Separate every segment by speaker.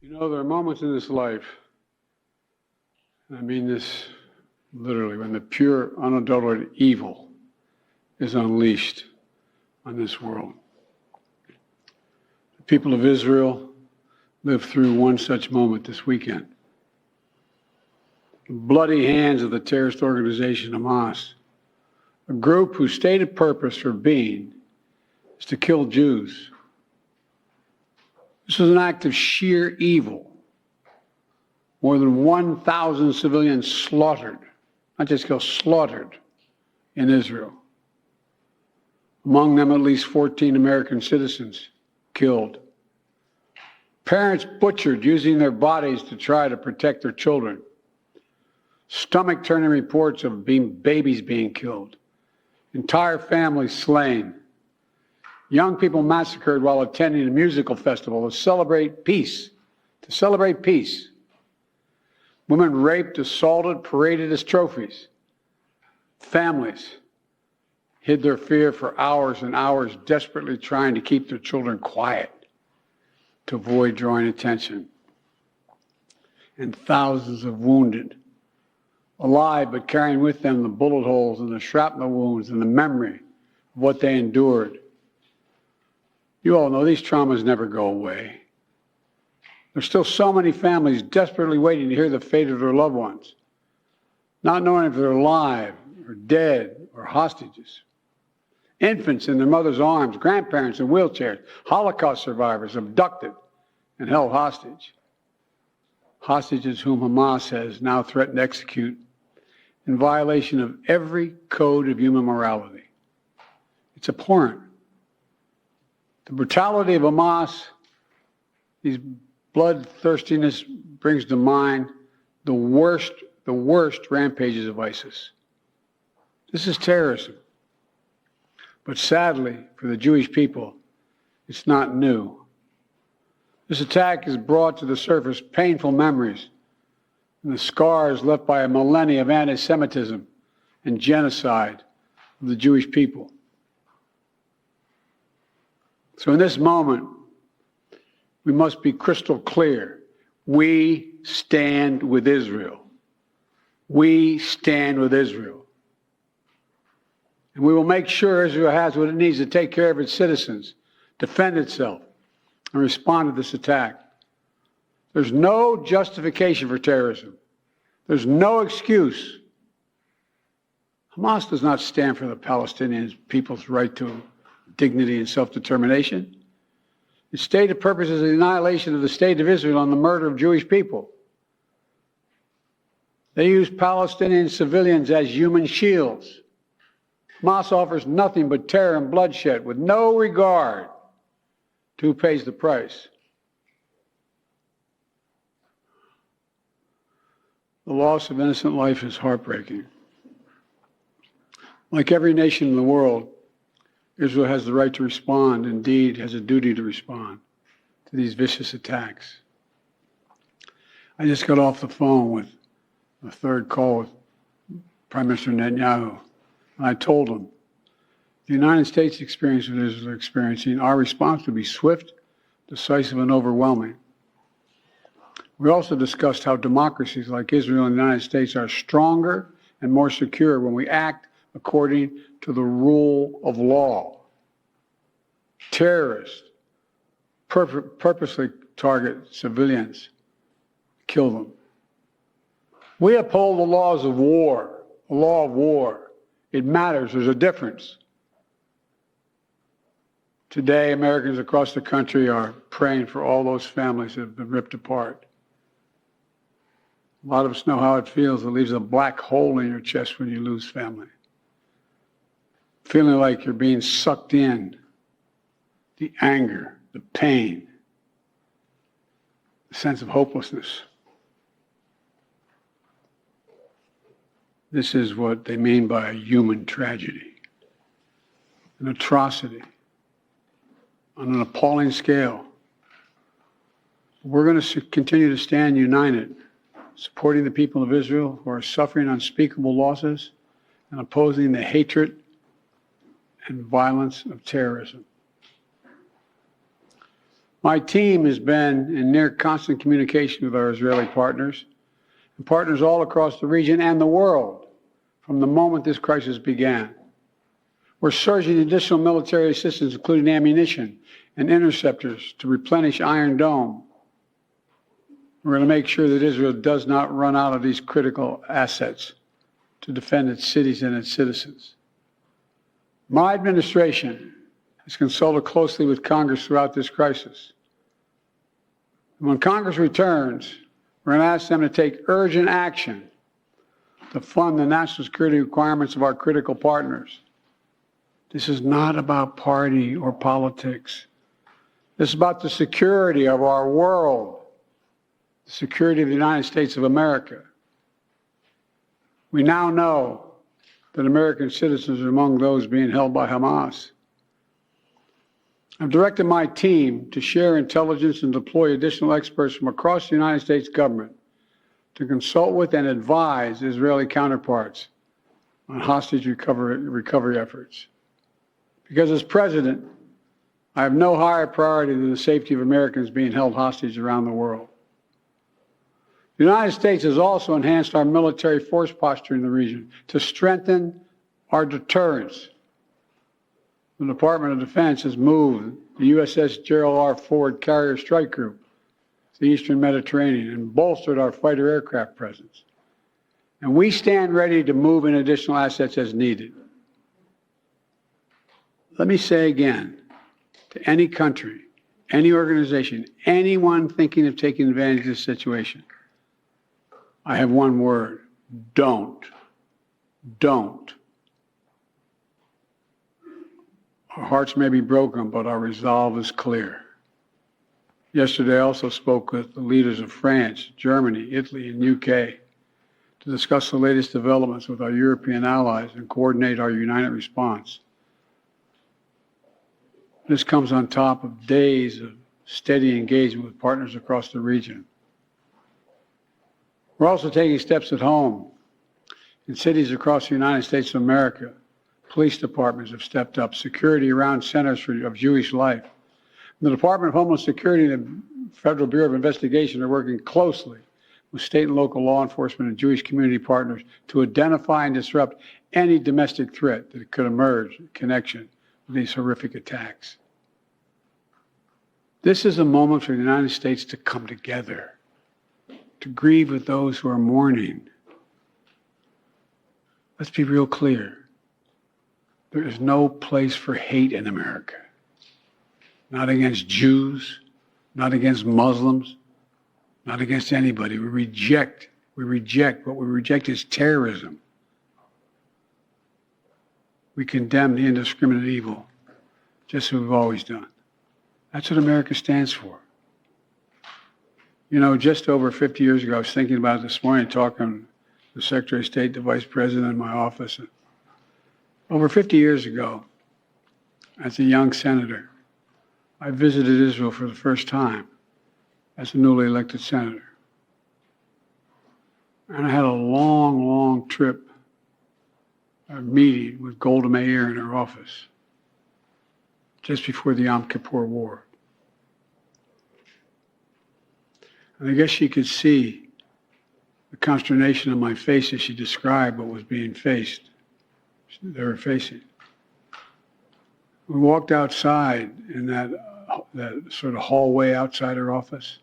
Speaker 1: You know, there are moments in this life, and I mean this literally, when the pure, unadulterated evil is unleashed on this world. The people of Israel lived through one such moment this weekend. The bloody hands of the terrorist organization Hamas, a group whose stated purpose for being is to kill Jews. This was an act of sheer evil. More than 1,000 civilians slaughtered, not just killed, slaughtered in Israel. Among them, at least 14 American citizens killed. Parents butchered using their bodies to try to protect their children. Stomach-turning reports of babies being killed. Entire families slain. Young people massacred while attending a musical festival to celebrate peace. Women raped, assaulted, paraded as trophies. Families hid their fear for hours and hours, desperately trying to keep their children quiet to avoid drawing attention. And thousands of wounded, alive but carrying with them the bullet holes and the shrapnel wounds and the memory of what they endured. You all know these traumas never go away. There's still so many families desperately waiting to hear the fate of their loved ones, not knowing if they're alive or dead or hostages. Infants in their mother's arms, grandparents in wheelchairs, Holocaust survivors abducted and held hostage. Hostages whom Hamas has now threatened to execute in violation of every code of human morality. It's abhorrent. The brutality of Hamas, these bloodthirstiness brings to mind the worst rampages of ISIS. This is terrorism. But sadly, for the Jewish people, it's not new. This attack has brought to the surface painful memories and the scars left by a millennia of anti-Semitism and genocide of the Jewish people. So in this moment, we must be crystal clear. We stand with Israel. We stand with Israel. And we will make sure Israel has what it needs to take care of its citizens, defend itself, and respond to this attack. There's no justification for terrorism. There's no excuse. Hamas does not stand for the Palestinian people's right to dignity and self-determination. Its stated purpose is the annihilation of the state of Israel and the murder of Jewish people. They use Palestinian civilians as human shields. Hamas offers nothing but terror and bloodshed with no regard to who pays the price. The loss of innocent life is heartbreaking. Like every nation in the world, Israel has the right to respond, indeed has a duty to respond to these vicious attacks. I just got off the phone with a third call with Prime Minister Netanyahu, and I told him, the United States experience what Israel is experiencing, our response would be swift, decisive, and overwhelming. We also discussed how democracies like Israel and the United States are stronger and more secure when we act according to the rule of law. Terrorists purposely target civilians, kill them. We uphold the laws of war, the law of war. It matters. There's a difference. Today, Americans across the country are praying for all those families that have been ripped apart. A lot of us know how it feels. It leaves a black hole in your chest when you lose family. Feeling like you're being sucked in. The anger, the pain, the sense of hopelessness. This is what they mean by a human tragedy, an atrocity on an appalling scale. We're going to continue to stand united, supporting the people of Israel who are suffering unspeakable losses and opposing the hatred and violence of terrorism. My team has been in near constant communication with our Israeli partners and partners all across the region and the world from the moment this crisis began. We're surging additional military assistance, including ammunition and interceptors, to replenish Iron Dome. We're going to make sure that Israel does not run out of these critical assets to defend its cities and its citizens. My administration has consulted closely with Congress throughout this crisis. And when Congress returns, we're going to ask them to take urgent action to fund the national security requirements of our critical partners. This is not about party or politics. This is about the security of our world, the security of the United States of America. We now know that American citizens are among those being held by Hamas. I've directed my team to share intelligence and deploy additional experts from across the United States government to consult with and advise Israeli counterparts on hostage recovery efforts. Because as president, I have no higher priority than the safety of Americans being held hostage around the world. The United States has also enhanced our military force posture in the region to strengthen our deterrence. The Department of Defense has moved the USS Gerald R. Ford Carrier Strike Group to the Eastern Mediterranean and bolstered our fighter aircraft presence. And we stand ready to move in additional assets as needed. Let me say again, to any country, any organization, anyone thinking of taking advantage of this situation, I have one word: don't. Don't. Our hearts may be broken, but our resolve is clear. Yesterday, I also spoke with the leaders of France, Germany, Italy, and UK to discuss the latest developments with our European allies and coordinate our united response. This comes on top of days of steady engagement with partners across the region. We're also taking steps at home. In cities across the United States of America, police departments have stepped up security around centers of Jewish life. The Department of Homeland Security and the Federal Bureau of Investigation are working closely with state and local law enforcement and Jewish community partners to identify and disrupt any domestic threat that could emerge in connection with these horrific attacks. This is a moment for the United States to come together, to grieve with those who are mourning. Let's be real clear. There is no place for hate in America. Not against Jews, not against Muslims, not against anybody. We reject. What we reject is terrorism. We condemn the indiscriminate evil, just as we've always done. That's what America stands for. You know, just over 50 years ago, I was thinking about it this morning, talking to the Secretary of State, the Vice President in my office. Over 50 years ago, as a young senator, I visited Israel for the first time as a newly elected senator. And I had a long, long trip, a meeting with Golda Meir in her office just before the Yom Kippur War. And I guess she could see the consternation on my face as she described what was being faced. They were facing. We walked outside in that sort of hallway outside her office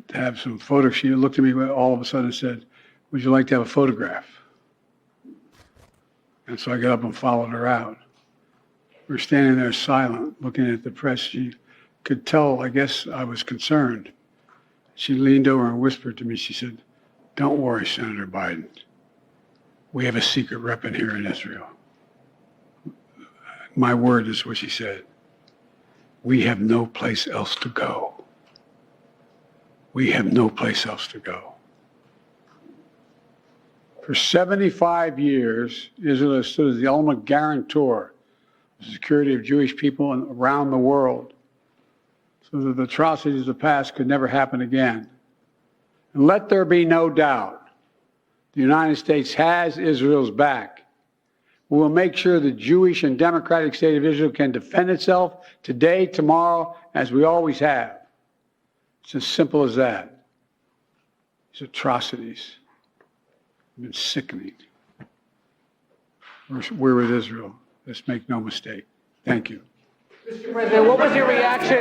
Speaker 1: to have some photos. She looked at me all of a sudden and said, "Would you like to have a photograph?" And so I got up and followed her out. We were standing there silent, looking at the press. She could tell, I guess, I was concerned. She leaned over and whispered to me, she said, "Don't worry, Senator Biden. We have a secret rep in here in Israel." My word is what she said. We have no place else to go. We have no place else to go. For 75 years, Israel has stood as the ultimate guarantor of the security of Jewish people around the world, so that the atrocities of the past could never happen again. And let there be no doubt, the United States has Israel's back. We will make sure the Jewish and democratic state of Israel can defend itself today, tomorrow, as we always have. It's as simple as that. These atrocities have been sickening. We're with Israel. Let's make no mistake. Thank you.
Speaker 2: Mr. President, what was your reaction?